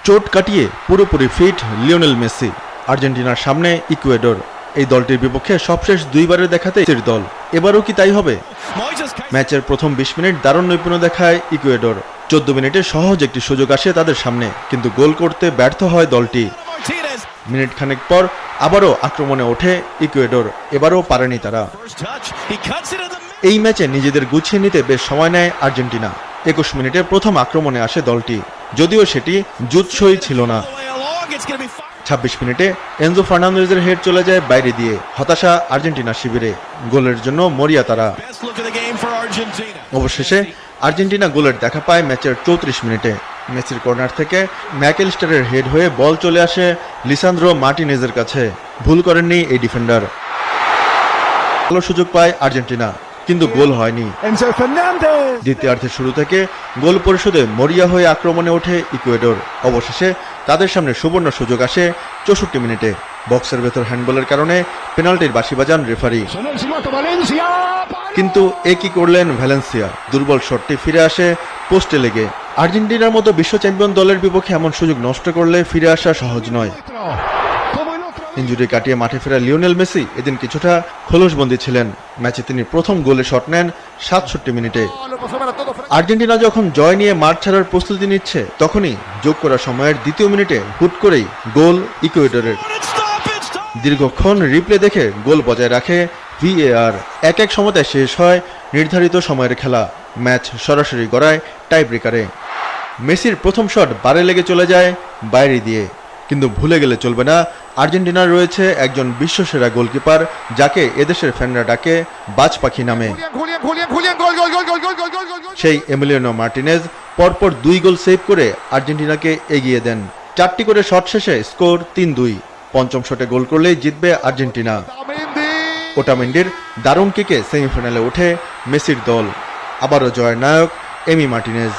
চোট কাটিয়ে পুরোপুরি ফিট লিওনেল মেসি। আর্জেন্টিনার সামনে ইকুয়েডর। এই দলটির বিপক্ষে সবশেষ দুইবারের দেখাতে মেসির দল, এবারও কি তাই হবে? ম্যাচের প্রথম ২০ মিনিট দারুণ নৈপুণ্য দেখায় ইকুয়েডর। ১৪ মিনিটে সহজ একটি সুযোগ আসে তাদের সামনে, কিন্তু গোল করতে ব্যর্থ হয় দলটি। মিনিট খানেক পর আবারও আক্রমণে ওঠে ইকুয়েডর, এবারও পারেনি তারা। এই ম্যাচে নিজেদের গুছিয়ে নিতে বেশ সময় নেয় আর্জেন্টিনা। ২১ মিনিটে প্রথম আক্রমণে আসে দলটি, যদিও সেটি জুৎসই ছিল না। ২৬ মিনিটে এনজো ফার্নান্দেজের হেড চলে যায় বাইরে দিয়ে। হতাশা আর্জেন্টিনা শিবিরে, গোলের জন্য মরিয়া তারা। অবশেষে আর্জেন্টিনা গোলের দেখা পায় ম্যাচের ৩৪ মিনিটে। মেসির কর্নার থেকে ম্যাকেলিস্টারের হেড হয়ে বল চলে আসে লিসান্দ্রো মার্টিনেজের কাছে। ভুল করেননি এই ডিফেন্ডার। ভালো সুযোগ পায় আর্জেন্টিনা, কিন্তু গোল হয়নি। দ্বিতীয়ার্ধের শুরু থেকে গোল পরিশোধে মরিয়া হয়ে আক্রমণে ওঠে ইকুয়েডর। অবশেষে তাদের সামনে সুবর্ণ সুযোগ আসে ৬৪ মিনিটে। বক্সের ভেতর হ্যান্ডবলের কারণে পেনাল্টির বাঁশি বাজান রেফারি। কিন্তু এ কি করলেন ভ্যালেন্সিয়া? দুর্বল শটটি ফিরে আসে পোস্টে লেগে। আর্জেন্টিনার মতো বিশ্ব চ্যাম্পিয়ন দলের বিপক্ষে এমন সুযোগ নষ্ট করলে ফিরে আসা সহজ নয়। ইনজুরি কাটিয়ে মাঠে ফেরা লিওনেল মেসি এদিন কিছুটা খোলসবন্দি ছিলেন। ম্যাচে তিনি প্রথম গোলে শট নেন ৬৭ মিনিটে। আর্জেন্টিনা যখন জয় নিয়ে মাঠ ছাড়ার প্রস্তুতি নিচ্ছে, তখনই যোগ করা সময়ের দ্বিতীয় মিনিটে হুট করেই গোল ইকুয়েডরের। দীর্ঘক্ষণ রিপ্লে দেখে গোল বজায় রাখে ভিএআর। ১-১ সমতায় শেষ হয় নির্ধারিত সময়ের খেলা। ম্যাচ সরাসরি গড়ায় টাই ব্রেকারে। মেসির প্রথম শট বারে লেগে চলে যায় বাইরে দিয়ে। কিন্তু ভুলে গেলে চলবে না, আর্জেন্টিনার রয়েছে একজন বিশ্বসেরা গোলকিপার, যাকে এদেশের ফ্যানরা ডাকে বাজ পাখি নামে। সেই এমিলিয়ানো মার্টিনেজ পরপর ২ গোল সেভ করে আর্জেন্টিনাকে এগিয়ে দেন। ৪টি করে শট শেষে স্কোর ৩-২। পঞ্চম শটে গোল করলেই জিতবে আর্জেন্টিনা। ওটামেন্ডির দারুণ কিকে সেমিফাইনালে ওঠে মেসির দল। আবারও জয়ের নায়ক এমি মার্টিনেজ।